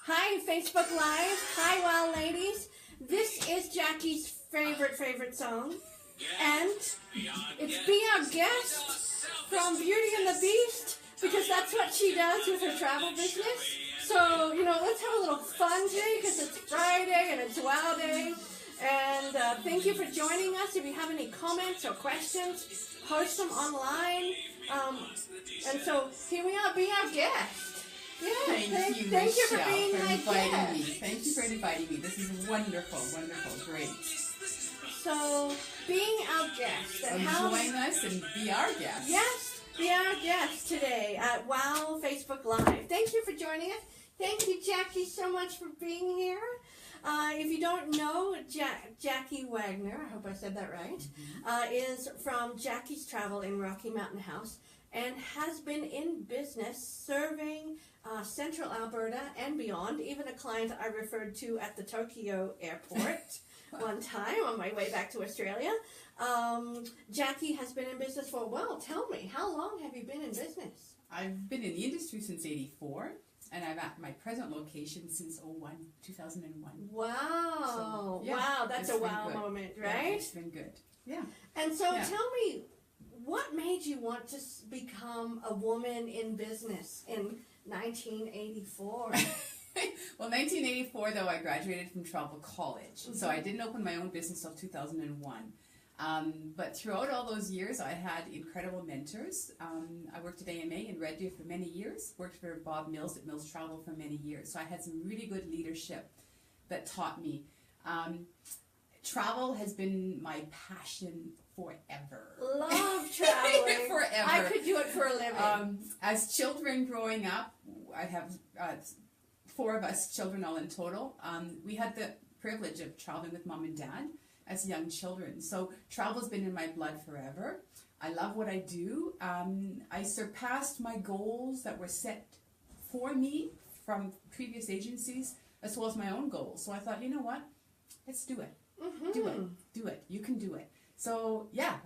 Hi, Facebook Live. Hi, Wow Ladies. This is Jackie's favorite song. And it's Be Our Guest from Beauty and the Beast, because that's what she does with her travel business. So, let's have a little fun today because it's Friday and it's Wow Day. And thank you for joining us. If you have any comments or questions, post them online. And so here we are, be our guest. Yeah, thank you for being my guest. Thank you for inviting me. This is wonderful, great. So, being our guest. So join us and be our guest. Yes, be our guest today at Wow Facebook Live. Thank you for joining us. Thank you, Jackie, so much for being here. If you don't know, Jackie Wagner, I hope I said that right, is from Jackie's Travel in Rocky Mountain House and has been in business serving Central Alberta and beyond. Even a client I referred to at the Tokyo airport one time on my way back to Australia. Jackie has been in business for a while. Tell me, how long have you been in business? I've been in the industry since '84. And I'm at my present location since 2001. Wow. So, yeah, wow, that's a wow moment, right? Yeah, it's been good. Yeah. And so tell me, what made you want to become a woman in business in 1984? Well, 1984, though, I graduated from Travel College. So I didn't open my own business until 2001. But throughout all those years, I had incredible mentors. I worked at AMA in Red Deer for many years, worked for Bob Mills at Mills Travel for many years. So I had some really good leadership that taught me. Travel has been my passion forever. Love traveling. Forever. I could do it for a living. As children growing up, I have 4 of us children all in total. We had the privilege of traveling with mom and dad as young children. So travel's been in my blood forever. I love what I do. I surpassed my goals that were set for me from previous agencies, as well as my own goals. So I thought, you know what? Let's do it. Do it. You can do it. So yeah,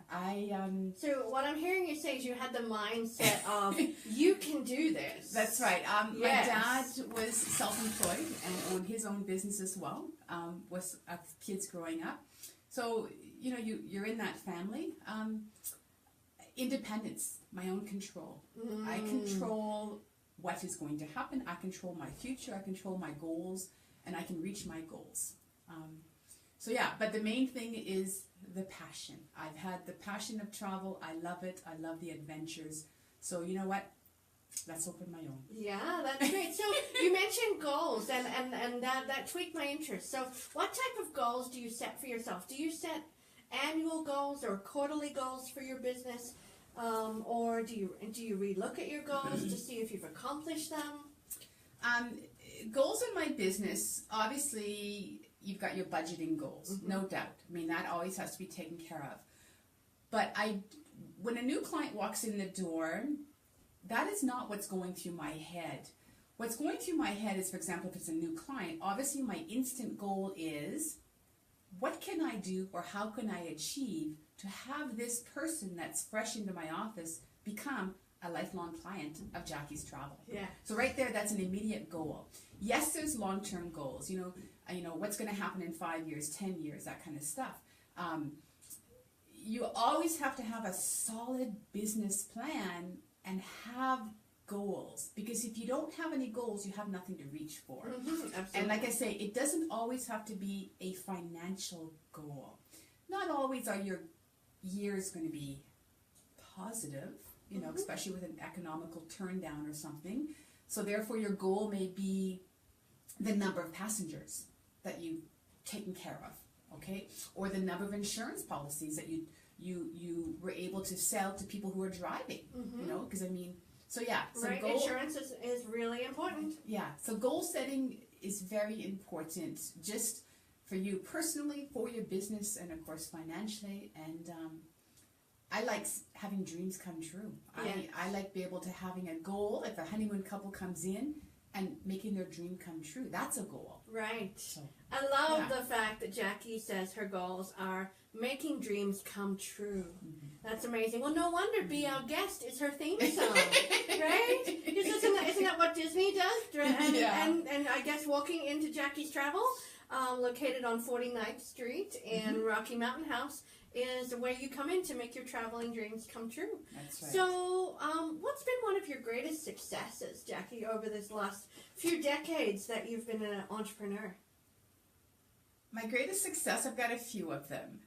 So what I'm hearing you say is you had the mindset of you can do this. That's right. My dad was self-employed and owned his own business as well. Was kids growing up. So, you're in that family. Independence, my own control. I control what is going to happen. I control my future. I control my goals, and I can reach my goals. But the main thing is the passion. I've had the passion of travel. I love it. I love the adventures. So, you know what? Let's open my own. Yeah, that's great. So you mentioned goals, and that tweaked my interest. So what type of goals do you set for yourself? Do you set annual goals or quarterly goals for your business, or do you relook at your goals to see if you've accomplished them? Goals in my business, obviously, you've got your budgeting goals, no doubt. I mean, that always has to be taken care of. But when a new client walks in the door, that is not what's going through my head. What's going through my head is, for example, if it's a new client, obviously my instant goal is, what can I do or how can I achieve to have this person that's fresh into my office become a lifelong client of Jackie's Travel? Yeah. So right there, that's an immediate goal. Yes, there's long-term goals. What's going to happen in 5 years, 10 years, that kind of stuff. You always have to have a solid business plan and have goals, because if you don't have any goals, you have nothing to reach for. And like I say, it doesn't always have to be a financial goal. Not always are your years going to be positive, especially with an economical turn down or something. So therefore your goal may be the number of passengers that you've taken care of, okay? Or the number of insurance policies that you were able to sell to people who are driving, because so yeah. So right, insurance is really important. Yeah, so goal setting is very important, just for you personally, for your business, and of course financially. And I like having dreams come true. Yeah. I like be able to having a goal. If a honeymoon couple comes in and making their dream come true, that's a goal. Right. So, I love the fact that Jackie says her goals are making dreams come true. That's amazing. Well, no wonder "Be Our Guest" is her theme song, right? Because isn't that what Disney does? And I guess walking into Jackie's Travel, located on 49th Street in Rocky Mountain House, is where you come in to make your traveling dreams come true. That's right. So, what's been one of your greatest successes, Jackie, over this last few decades that you've been an entrepreneur? My greatest success, I've got a few of them.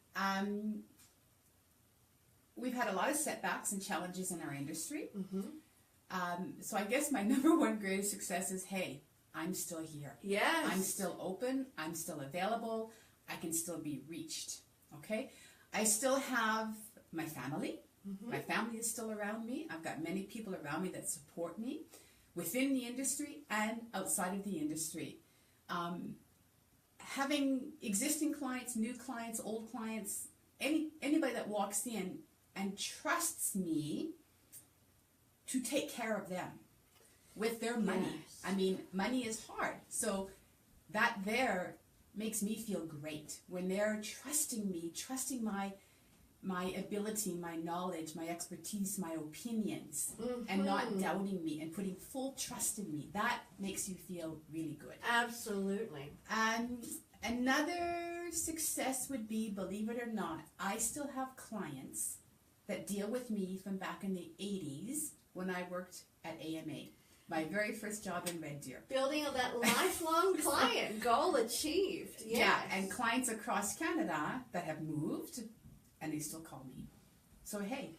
We've had a lot of setbacks and challenges in our industry. So I guess my number one greatest success is, hey, I'm still here. Yes. I'm still open. I'm still available. I can still be reached. Okay? I still have my family. My family is still around me. I've got many people around me that support me within the industry and outside of the industry. Having existing clients, new clients, old clients, anybody that walks in and trusts me to take care of them with their money. Yes. I mean, money is hard. So that there makes me feel great when they're trusting me, trusting my ability, my knowledge, my expertise, my opinions, and not doubting me and putting full trust in me. That makes you feel really good. Absolutely. And another success would be, believe it or not, I still have clients that deal with me from back in the 80s when I worked at AMA. My very first job in Red Deer. Building that lifelong client, goal achieved. Yes. Yeah, and clients across Canada that have moved, and they still call me. So hey,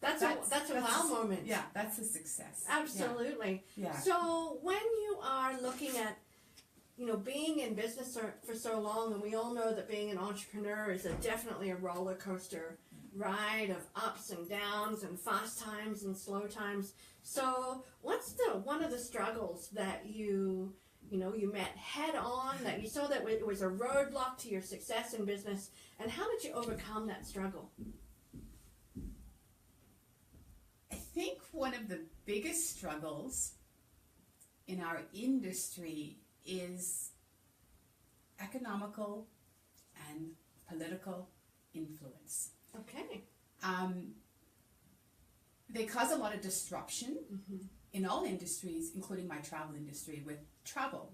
that's a wow moment. Yeah, that's a success. Absolutely. Yeah. So when you are looking at, being in business for so long, and we all know that being an entrepreneur is definitely a roller coaster ride of ups and downs and fast times and slow times. So what's one of the struggles that you met head on, that you saw that it was a roadblock to your success in business, and how did you overcome that struggle? I think one of the biggest struggles in our industry is economical and political influence. Okay. They cause a lot of disruption in all industries, including my travel industry, with travel.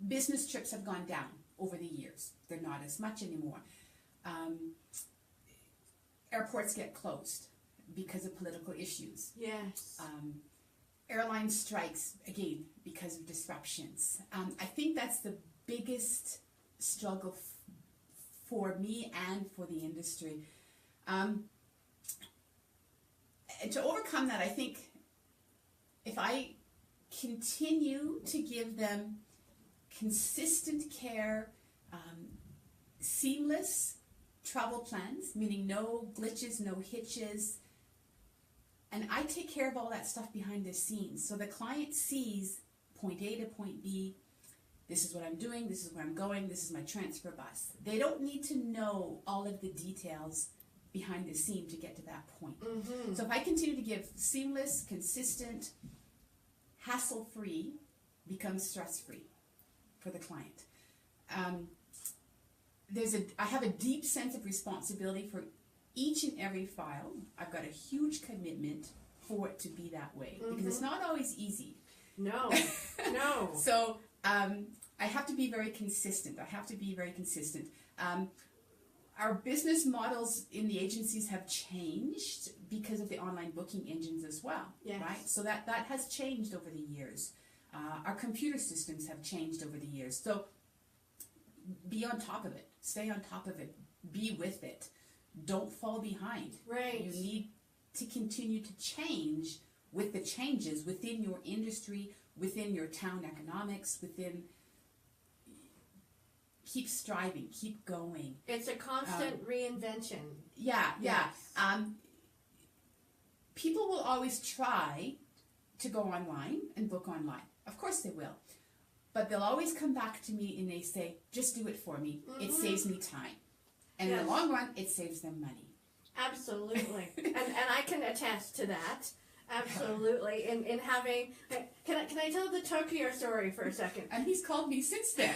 Business trips have gone down over the years. They're not as much anymore. Airports get closed because of political issues. Yes. Airline strikes, again, because of disruptions. I think that's the biggest struggle for me and for the industry. And to overcome that, I think if I continue to give them consistent care, seamless travel plans, meaning no glitches, no hitches, and I take care of all that stuff behind the scenes. So the client sees point A to point B, this is what I'm doing, this is where I'm going, this is my transfer bus. They don't need to know all of the details behind the scene to get to that point. So if I continue to give seamless, consistent, hassle-free, becomes stress-free for the client. I have a deep sense of responsibility for each and every file. I've got a huge commitment for it to be that way, because it's not always easy. No. So I have to be very consistent. Our business models in the agencies have changed because of the online booking engines as well, right? So that has changed over the years. Our computer systems have changed over the years. So be on top of it. Stay on top of it. Be with it. Don't fall behind. Right. You need to continue to change with the changes within your industry, within your town economics, keep striving, keep going. It's a constant reinvention. Yeah. Yes. People will always try to go online and book online. Of course they will. But they'll always come back to me and they say, just do it for me. It saves me time. And in the long run, it saves them money. Absolutely. and I can attest to that. Absolutely. In having, can I tell the Tokyo story for a second? And he's called me since then.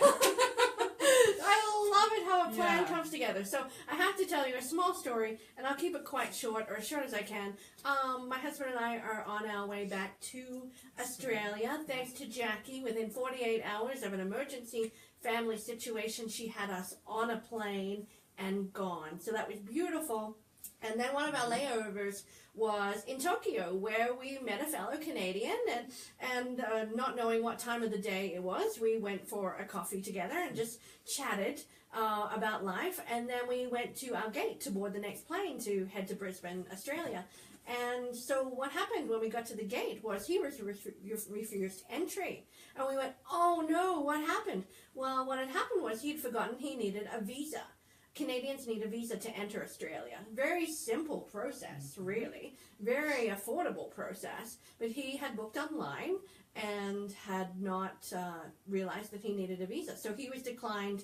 I love it how a plan Yeah. comes together. So I have to tell you a small story, and I'll keep it quite short, or as short as I can. My husband and I are on our way back to Australia, thanks to Jackie. Within 48 hours of an emergency family situation, she had us on a plane and gone. So that was beautiful. And then one of our layovers was in Tokyo, where we met a fellow Canadian, and not knowing what time of the day it was, we went for a coffee together and just chatted about life. And then we went to our gate to board the next plane to head to Brisbane, Australia. And so what happened when we got to the gate was he was refused entry. And we went, oh no, what happened? Well, what had happened was he'd forgotten he needed a visa. Canadians need a visa to enter Australia. Very simple process, really. Very affordable process. But he had booked online and had not realized that he needed a visa. So he was declined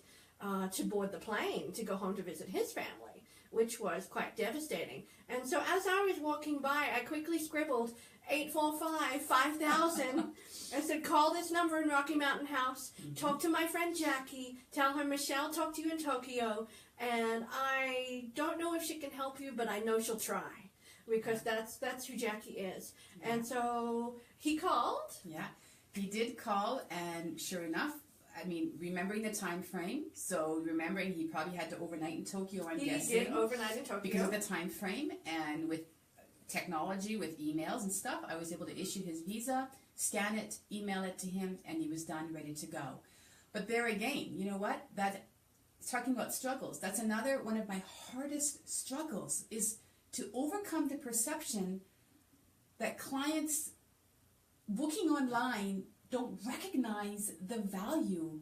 to board the plane to go home to visit his family, which was quite devastating. And so as I was walking by, I quickly scribbled 845-5000 and said, call this number in Rocky Mountain House, talk to my friend Jackie, tell her Michelle talked to you in Tokyo, and I don't know if she can help you, but I know she'll try, because that's who Jackie is. Yeah. And so he called. Yeah, he did call, and sure enough, I mean, remembering the time frame, so remembering he probably had to overnight in Tokyo, I'm guessing. He did overnight in Tokyo. Because of the time frame, and with technology, with emails and stuff, I was able to issue his visa, scan it, email it to him, and he was done, ready to go. But there again, you know what? Talking about struggles, that's another one of my hardest struggles, is to overcome the perception that clients booking online don't recognize the value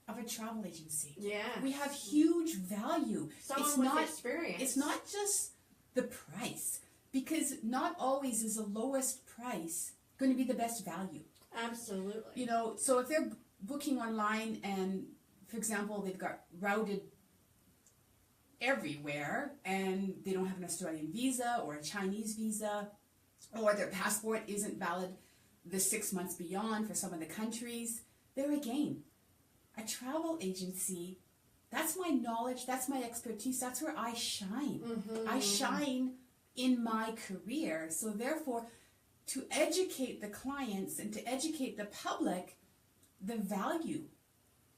of a travel agency. Yeah. We have huge value. Someone with experience. It's not just the price, because not always is the lowest price going to be the best value. Absolutely. You know, so if they're booking online and, for example, they've got routed everywhere and they don't have an Australian visa or a Chinese visa, or their passport isn't valid the 6 months beyond for some of the countries, there again, a travel agency, that's my knowledge, that's my expertise, that's where I shine. I shine in my career. So therefore, to educate the clients and to educate the public the value.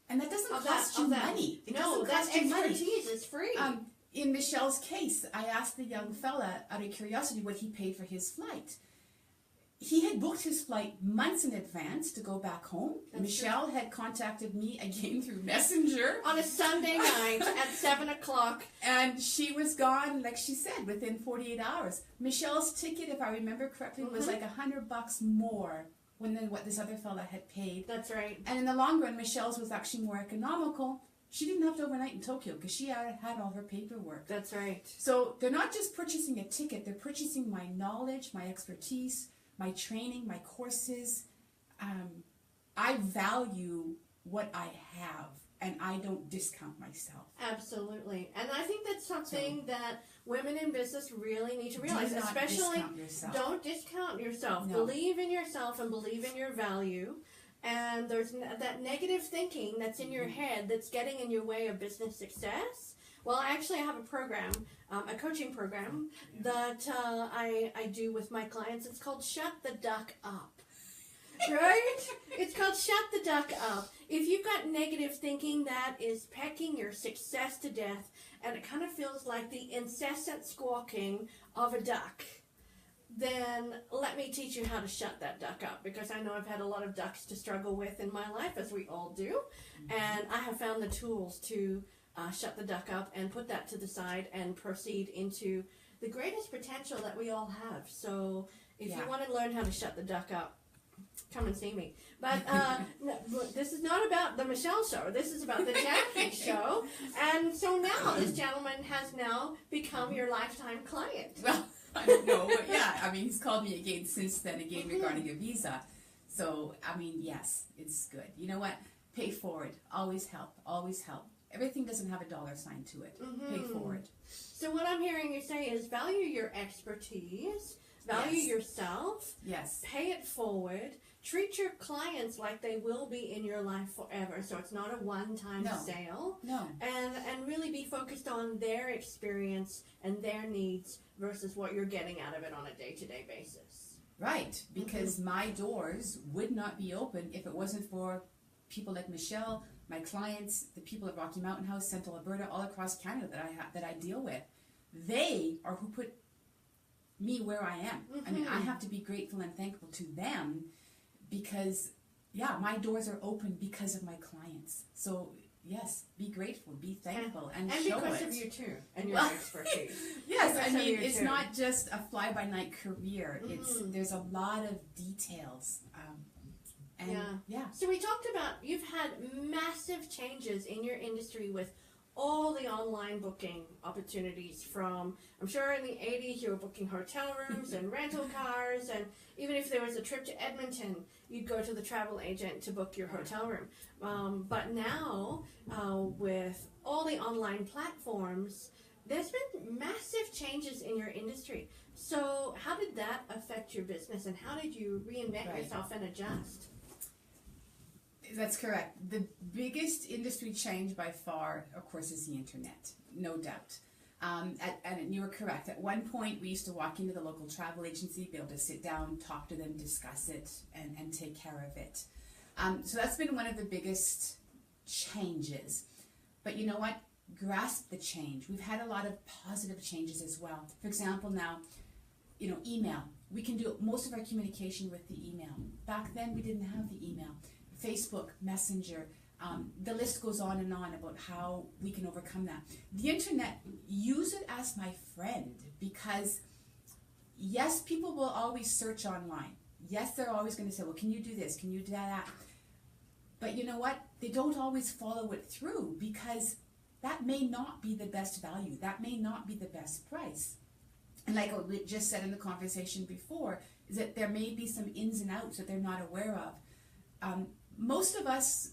And that doesn't cost you money. It no, doesn't that cost you money. expertise is free. In Michelle's case, I asked the young fella out of curiosity what he paid for his flight. He had booked his flight months in advance to go back home. That's Michelle had contacted me again through Messenger. On a Sunday night at 7 o'clock. And she was gone, like she said, within 48 hours. Michelle's ticket, if I remember correctly, was like $100 more than what this other fella had paid. That's right. And in the long run, Michelle's was actually more economical. She didn't have to overnight in Tokyo because she had all her paperwork. That's right. So they're not just purchasing a ticket, they're purchasing my knowledge, my expertise, my training, my courses. I value what I have, and I don't discount myself. Absolutely. And I think that's something that women in business really need to realize. Do not Especially, discount yourself. don't discount yourself. No. Believe in yourself and believe in your value. And there's that negative thinking that's in your head that's getting in your way of business success. Well, actually, I have a program, a coaching program that I do with my clients. It's called Shut the Duck Up. Right? It's called Shut the Duck Up. If you've got negative thinking that is pecking your success to death, and it kind of feels like the incessant squawking of a duck, then let me teach you how to shut that duck up, because I know I've had a lot of ducks to struggle with in my life, as we all do, and I have found the tools to shut the duck up and put that to the side and proceed into the greatest potential that we all have. So if you want to learn how to shut the duck up, come and see me. But this is not about the Michelle show. This is about the Jackie show. And so now this gentleman has now become your lifetime client. Well, I don't know, but yeah, I mean, he's called me again since then, regarding a visa. So, I mean, yes, it's good. You know what? Pay forward. Always help. Always help. Everything doesn't have a dollar sign to it. Pay forward. So what I'm hearing you say is value your expertise, value yourself, Yes. pay it forward, treat your clients like they will be in your life forever. So it's not a one-time sale. No. And really be focused on their experience and their needs versus what you're getting out of it on a day-to-day basis. Right, because my doors would not be open if it wasn't for people like Michelle, my clients, the people at Rocky Mountain House, Central Alberta, all across Canada that I deal with. They are who put me where I am. I mean, I have to be grateful and thankful to them because, my doors are open because of my clients. So, yes, be grateful, be thankful, and show it. And because of you too, and your expertise. Yes, I mean, it's not just a fly-by-night career. There's a lot of details. So we talked about, you've had massive changes in your industry with all the online booking opportunities from, I'm sure in the 80s you were booking hotel rooms and rental cars, and even if there was a trip to Edmonton, you'd go to the travel agent to book your hotel room. But now, with all the online platforms, there's been massive changes in your industry. So how did that affect your business, and how did you reinvent yourself and adjust? That's correct. The biggest industry change by far, of course, is the internet, no doubt. And you were correct. At one point, we used to walk into the local travel agency, be able to sit down, talk to them, discuss it, and take care of it. So that's been one of the biggest changes. But you know what? Grasp the change. We've had a lot of positive changes as well. For example, now, email. We can do most of our communication with the email. Back then, we didn't have the email. Facebook, Messenger, the list goes on and on about how we can overcome that. The internet, use it as my friend, because yes, people will always search online. Yes, they're always going to say, well, can you do this? Can you do that? But you know what? They don't always follow it through, because that may not be the best value. That may not be the best price. And like we just said in the conversation before, is that there may be some ins and outs that they're not aware of. Most of us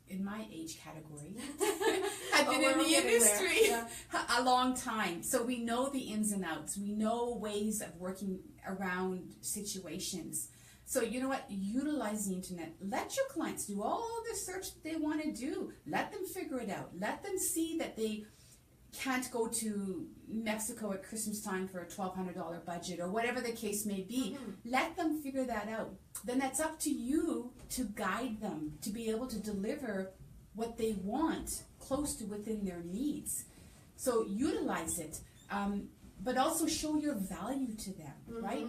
in my age category have been in the industry a long time. So we know the ins and outs. We know ways of working around situations. So you know what? Utilize the internet. Let your clients do all the search that they want to do. Let them figure it out. Let them see that they can't go to Mexico at Christmas time for a $1,200 budget or whatever the case may be. Let them figure that out. Then that's up to you to guide them to be able to deliver what they want close to within their needs. So utilize it, but also show your value to them, right?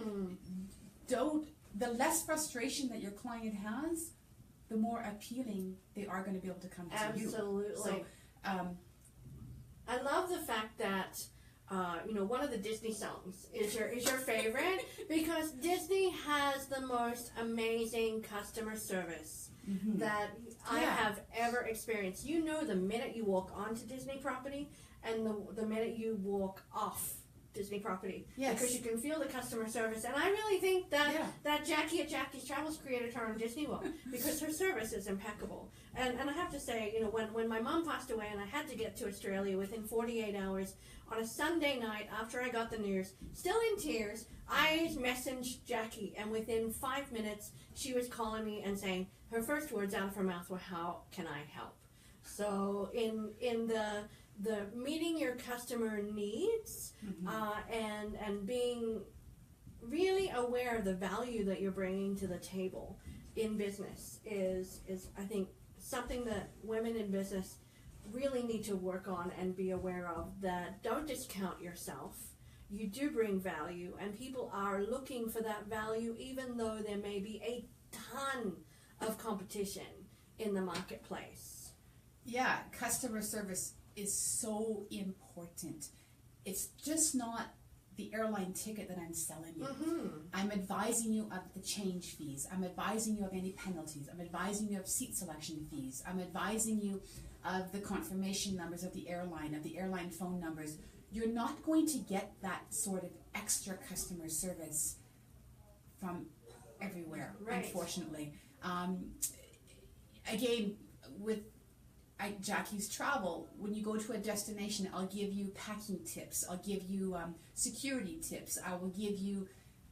The less frustration that your client has, the more appealing they are going to be able to come to you. Absolutely. So, I love the fact that one of the Disney songs is your favorite because Disney has the most amazing customer service that I have ever experienced. You know, the minute you walk onto Disney property and the minute you walk off Disney property, because you can feel the customer service. And I really think that Jackie at Jackie's Travels created her own Disney World because her service is impeccable. And I have to say, when my mom passed away and I had to get to Australia within 48 hours on a Sunday night after I got the news, still in tears, I messaged Jackie, and within 5 minutes she was calling me and saying her first words out of her mouth were, "How can I help?" So in the meeting your customer needs and being really aware of the value that you're bringing to the table in business is I think something that women in business really need to work on and be aware of. That don't discount yourself. You do bring value, and people are looking for that value even though there may be a ton of competition in the marketplace. Yeah, customer service is so important. It's just not the airline ticket that I'm selling you. I'm advising you of the change fees. I'm advising you of any penalties. I'm advising you of seat selection fees. I'm advising you of the confirmation numbers of the airline phone numbers. You're not going to get that sort of extra customer service from everywhere, unfortunately. Again, with Jackie's Travel, when you go to a destination, I'll give you packing tips. I'll give you security tips. I will give you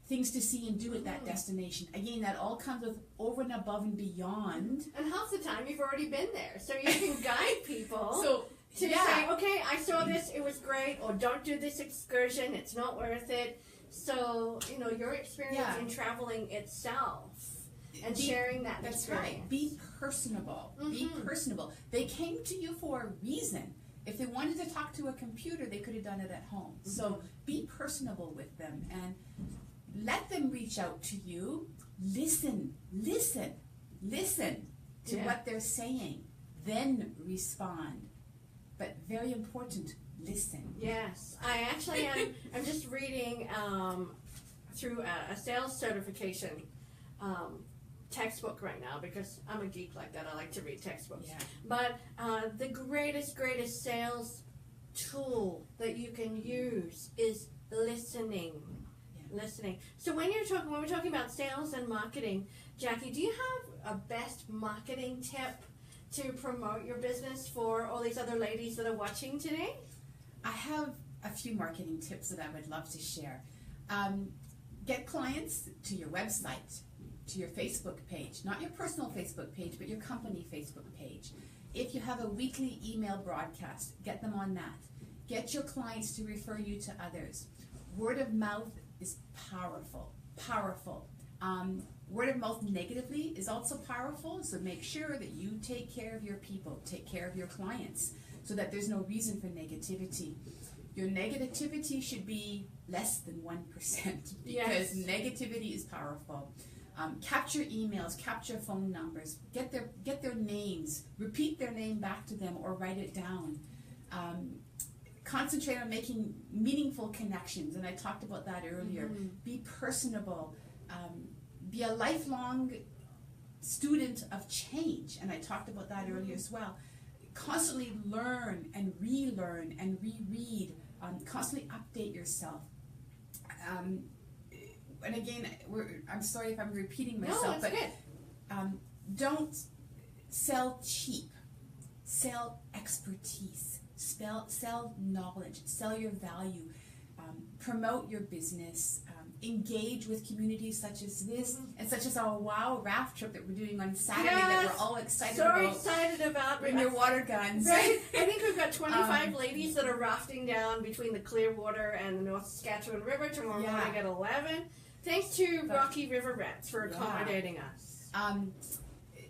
things to see and do at that destination. Again, that all comes with over and above and beyond. And half the time you've already been there, so you can guide people So to say, okay, I saw this, it was great, or don't do this excursion, it's not worth it. So, you know, your experience in traveling itself and sharing that That's experience. right. Be personable. Be personable. They came to you for a reason. If they wanted to talk to a computer, they could have done it at home. So be personable with them and let them reach out to you. Listen to what they're saying. Then respond. But very important, listen. Yes, I actually I'm just reading through a sales certification textbook right now because I'm a geek like that. I like to read textbooks. Yeah. But the greatest sales tool that you can use is listening. Listening. So when we're talking about sales and marketing, Jackie, do you have a best marketing tip to promote your business for all these other ladies that are watching today? I have a few marketing tips that I would love to share. Get clients to your website, to your Facebook page, not your personal Facebook page, but your company Facebook page. If you have a weekly email broadcast, get them on that. Get your clients to refer you to others. Word of mouth is powerful. Word of mouth negatively is also powerful, so make sure that you take care of your people, take care of your clients, so that there's no reason for negativity. Your negativity should be less than 1% because negativity is powerful. Capture emails, capture phone numbers, get their names, repeat their name back to them or write it down. Concentrate on making meaningful connections, and I talked about that earlier. Be personable. Be a lifelong student of change, and I talked about that earlier as well. Constantly learn and relearn and reread. Constantly update yourself. And again, I'm sorry if I'm repeating myself, but don't sell cheap. Sell expertise. Sell knowledge. Sell your value. Promote your business. Engage with communities such as this and such as our WOW raft trip that we're doing on Saturday that we're all excited about. Bring your water guns. Right? I think we've got 25 ladies that are rafting down between the Clearwater and the North Saskatchewan River tomorrow morning at 11. Thanks to Rocky River Rats for accommodating us.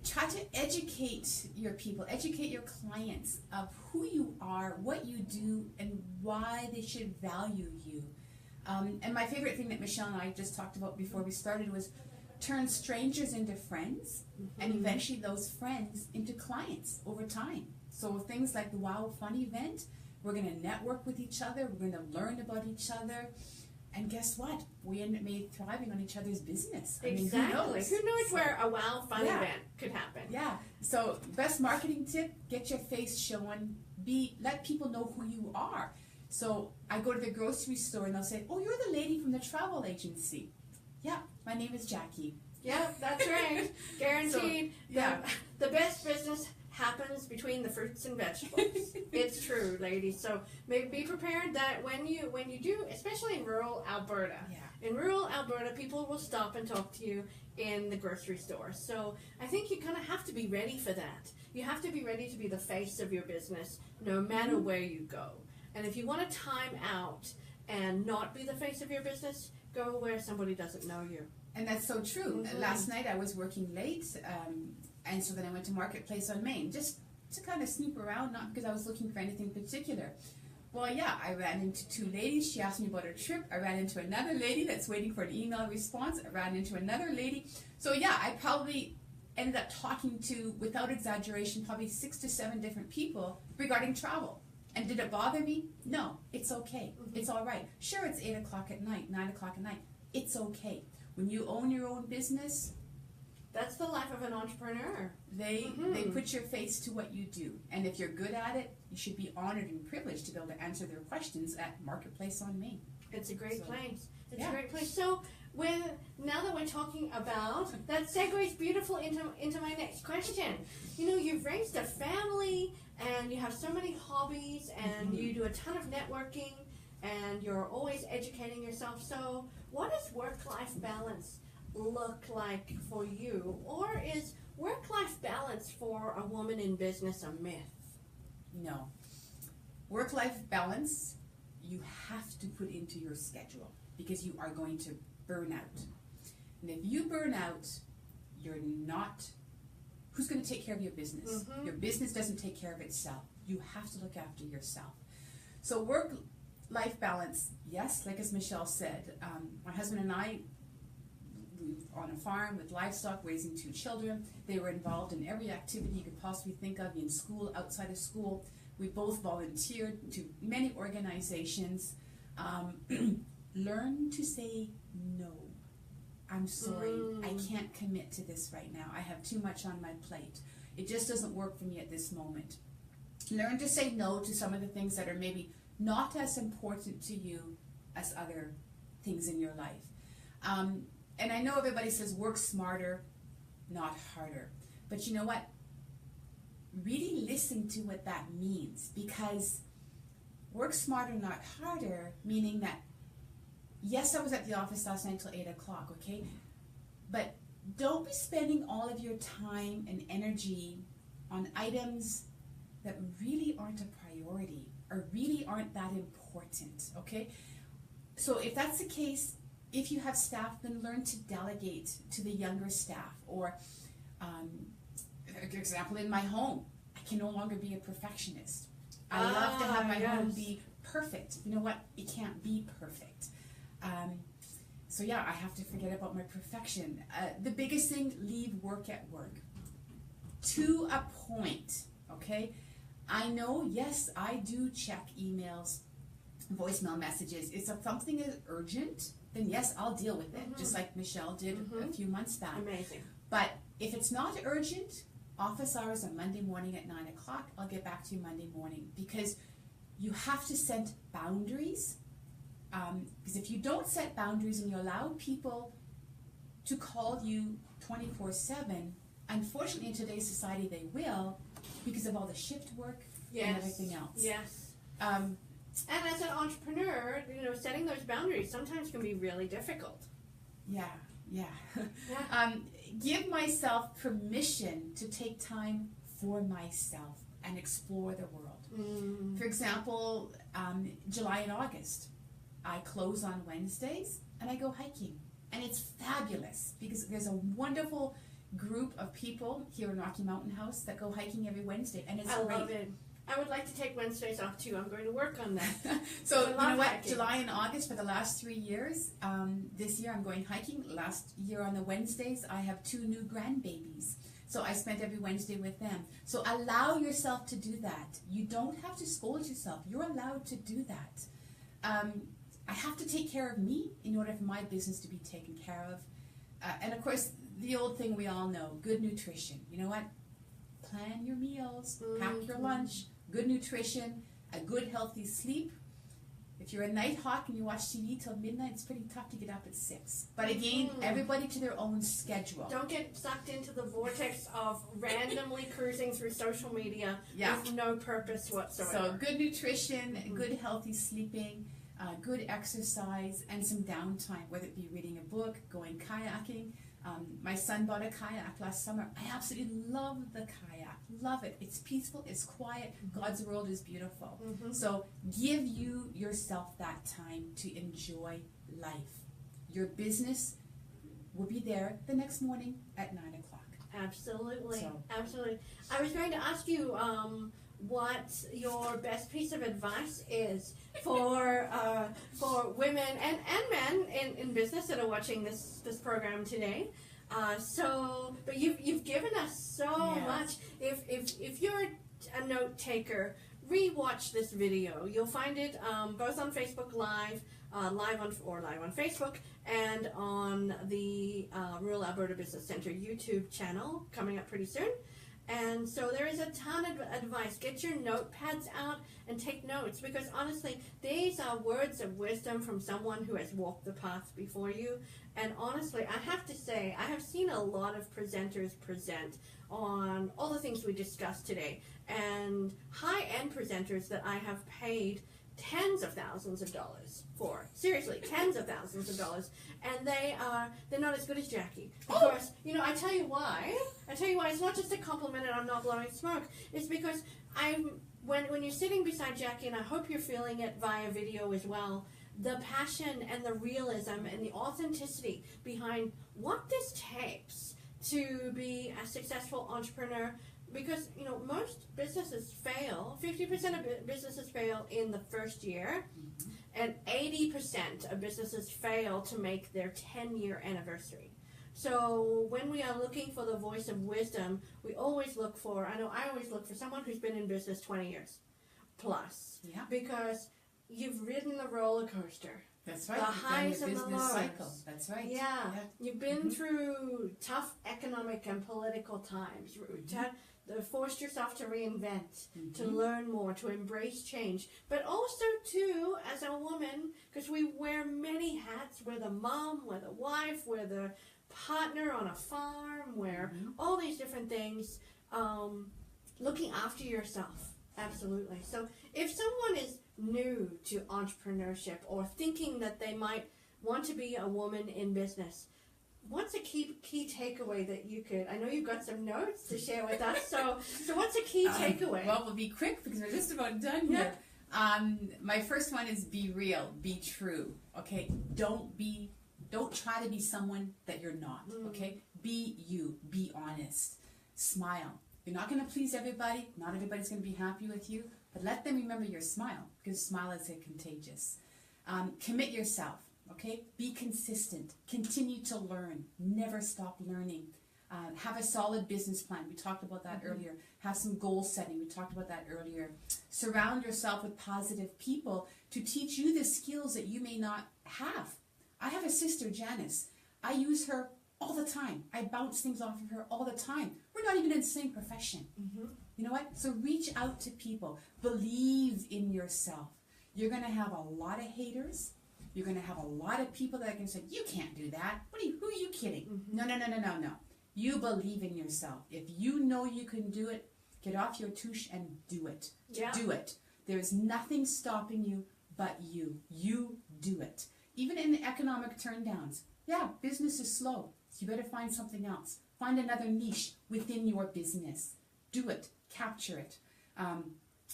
Try to educate your people, educate your clients of who you are, what you do, and why they should value you. And my favorite thing that Michelle and I just talked about before we started was turn strangers into friends and eventually those friends into clients over time. So things like the Wow Fun event, we're going to network with each other, we're going to learn about each other, and guess what? We end up thriving on each other's business. Exactly. I mean, who knows where a Wow Fun event could happen? Yeah. So best marketing tip, get your face shown, let people know who you are. So I go to the grocery store and they'll say, oh, you're the lady from the travel agency. Yeah, my name is Jackie. Yeah, that's right. Guaranteed. So, the best business happens between the fruits and vegetables. It's true, ladies. So be prepared that when you do, especially in rural Alberta, in rural Alberta, people will stop and talk to you in the grocery store. So I think you kind of have to be ready for that. You have to be ready to be the face of your business no matter where you go. And if you want to time out and not be the face of your business, go where somebody doesn't know you. And that's so true. Last night I was working late, and so then I went to Marketplace on Main, just to kind of snoop around, not because I was looking for anything particular. Well, I ran into two ladies. She asked me about her trip. I ran into another lady that's waiting for an email response. I ran into another lady. So I probably ended up talking to, without exaggeration, probably 6 to 7 different people regarding travel. And did it bother me? No, it's okay. It's all right. Sure, it's 8 o'clock at night, 9 o'clock at night. It's okay. When you own your own business, that's the life of an entrepreneur. They put your face to what you do. And if you're good at it, you should be honored and privileged to be able to answer their questions at Marketplace on Main. It's a great place. It's a great place. So now that we're talking about, that segues beautiful into my next question. You've raised a family and you have so many hobbies and you do a ton of networking and you're always educating yourself. So what does work-life balance look like for you? Or is work-life balance for a woman in business a myth? No. Work-life balance, you have to put into your schedule because you are going to burn out. And if you burn out, you're not, who's going to take care of your business? Mm-hmm. Your business doesn't take care of itself. You have to look after yourself. So work-life balance, yes, like as Michelle said, my husband and I, we were on a farm with livestock, raising 2 children. They were involved in every activity you could possibly think of, in school, outside of school. We both volunteered to many organizations. Learn to say no. I'm sorry, I can't commit to this right now. I have too much on my plate. It just doesn't work for me at this moment. Learn to say no to some of the things that are maybe not as important to you as other things in your life. And I know everybody says work smarter, not harder. But you know what? Really listen to what that means, because work smarter, not harder, meaning that, yes, I was at the office last night till 8 o'clock, okay? But don't be spending all of your time and energy on items that really aren't a priority or really aren't that important, okay? So if that's the case, if you have staff, then learn to delegate to the younger staff. Or, for example, in my home, I can no longer be a perfectionist. I love to have my home be perfect. You know what? It can't be perfect. So yeah, I have to forget about my perfection. The biggest thing, leave work at work. To a point, okay? I know, yes, I do check emails, voicemail messages. If something is urgent, then yes, I'll deal with it, just like Michelle did a few months back. Amazing. But if it's not urgent, office hours on Monday morning at 9 o'clock, I'll get back to you Monday morning, because you have to set boundaries. Because if you don't set boundaries and you allow people to call you 24/7, unfortunately in today's society they will, because of all the shift work and everything else. Yes. And as an entrepreneur, you know, setting those boundaries sometimes can be really difficult. Yeah. Give myself permission to take time for myself and explore the world. For example, July and August, I close on Wednesdays and I go hiking. And it's fabulous because there's a wonderful group of people here in Rocky Mountain House that go hiking every Wednesday, and it's great. I love it. I would like to take Wednesdays off too. I'm going to work on that. So you know what? July and August for the last 3 years. This year I'm going hiking. Last year on the Wednesdays I have 2 new grandbabies. So I spent every Wednesday with them. So allow yourself to do that. You don't have to scold yourself. You're allowed to do that. I have to take care of me in order for my business to be taken care of. And of course, the old thing we all know, good nutrition. You know what? Plan your meals, pack your lunch, good nutrition, a good healthy sleep. If you're a night hawk and you watch TV till midnight, it's pretty tough to get up at 6. But again, everybody to their own schedule. Don't get sucked into the vortex of randomly cruising through social media with no purpose whatsoever. So good nutrition, good healthy sleeping, good exercise, and some downtime, whether it be reading a book, going kayaking. My son bought a kayak last summer. I absolutely love the kayak. Love it. It's peaceful. It's quiet. God's world is beautiful. So give yourself that time to enjoy life. Your business will be there the next morning at 9 o'clock. Absolutely. Absolutely. I was going to ask you what your best piece of advice is for women and men in business that are watching this program today. But you've given us so much. If you're a note taker, re-watch this video. You'll find it both on Facebook Live, live on Facebook, and on the Rural Alberta Business Centre YouTube channel coming up pretty soon. And so there is a ton of advice. Get your notepads out and take notes, because honestly, these are words of wisdom from someone who has walked the path before you. And honestly, I have to say, I have seen a lot of presenters present on all the things we discussed today, and high-end presenters that I have paid tens of thousands of dollars for. Seriously, tens of thousands of dollars. And they're not as good as Jackie. Because, I tell you why. It's not just a compliment and I'm not blowing smoke. It's because when you're sitting beside Jackie, and I hope you're feeling it via video as well, the passion and the realism and the authenticity behind what this takes to be a successful entrepreneur. Because, most businesses fail. 50% of businesses fail in the first year, and 80% of businesses fail to make their 10-year anniversary. So when we are looking for the voice of wisdom, we always look for, I always look for someone who's been in business 20 years plus. Yeah. Because you've ridden the roller coaster. That's right. The highs and the lows. Cycle. That's right. Yeah. You've been through tough economic and political times. Forced yourself to reinvent, to learn more, to embrace change. But also, too, as a woman, because we wear many hats. We're the mom, we're the wife, we're the partner on a farm, we're all these different things. Looking after yourself. Absolutely. So if someone is new to entrepreneurship or thinking that they might want to be a woman in business, what's a key takeaway that you could, I know you've got some notes to share with us, so what's a key takeaway? Well, we'll be quick because we're just about done here. My first one is be real, be true, okay? Don't try to be someone that you're not, okay? Be you, be honest, smile. You're not going to please everybody, not everybody's going to be happy with you, but let them remember your smile, because smile is contagious. Commit yourself. Okay, be consistent, continue to learn, never stop learning. Have a solid business plan. We talked about that earlier. Have some goal setting. We talked about that earlier. Surround yourself with positive people to teach you the skills that you may not have. I have a sister, Janice. I use her all the time. I bounce things off of her all the time. We're not even in the same profession. You know what? So reach out to people. Believe in yourself. You're going to have a lot of haters. You're going to have a lot of people that are going to say, you can't do that. Who are you kidding? No. You believe in yourself. If you know you can do it, get off your touche and do it. Yeah. Do it. There's nothing stopping you but you. You do it. Even in the economic turndowns. Yeah, business is slow. So you better find something else. Find another niche within your business. Do it. Capture it.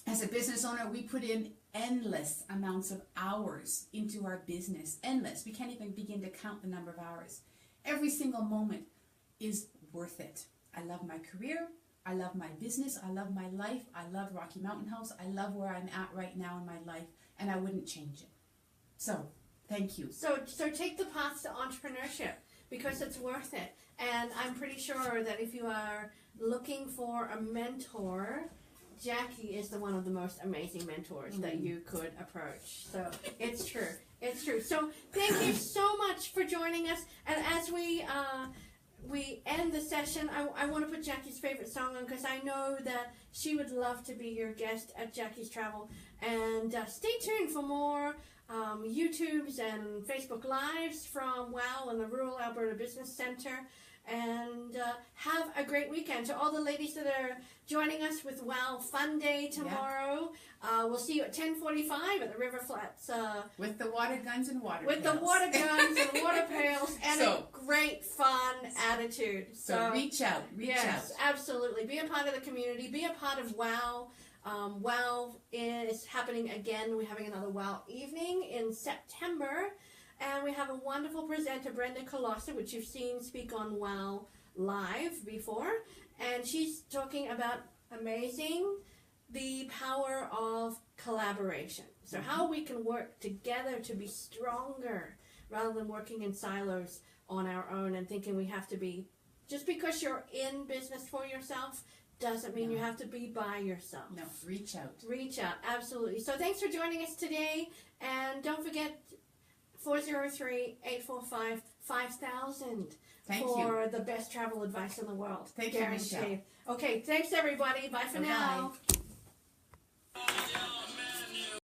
As a business owner, we put in endless amounts of hours into our business. Endless. We can't even begin to count the number of hours. Every single moment is worth it. I love my career. I love my business. I love my life. I love Rocky Mountain House. I love where I'm at right now in my life, and I wouldn't change it. So, thank you. So take the path to entrepreneurship because it's worth it. And I'm pretty sure that if you are looking for a mentor, Jackie is one of the most amazing mentors that you could approach. So it's true. It's true. So thank you so much for joining us. And as we end the session, I want to put Jackie's favorite song on because I know that she would love to be your guest at Jackie's Travel. And stay tuned for more YouTubes and Facebook Lives from WOW and the Rural Alberta Business Center. And have a great weekend. To all the ladies that are joining us with WOW Fun Day tomorrow, we'll see you at 10:45 at the River Flats. With the water guns and water with pails. The water guns and water pails and a great fun attitude. So reach out. Yes, absolutely. Be a part of the community. Be a part of WOW. WOW is happening again. We're having another WOW evening in September. And we have a wonderful presenter, Brenda Colossa, which you've seen speak on WOW Live before. And she's talking about the power of collaboration. So how we can work together to be stronger rather than working in silos on our own and thinking we have to be, just because you're in business for yourself doesn't mean you have to be by yourself. No, reach out. Reach out, absolutely. So thanks for joining us today. And don't forget, 403-845-5000 for the best travel advice in the world. Thank you, Michelle. Okay, thanks everybody. Bye for now.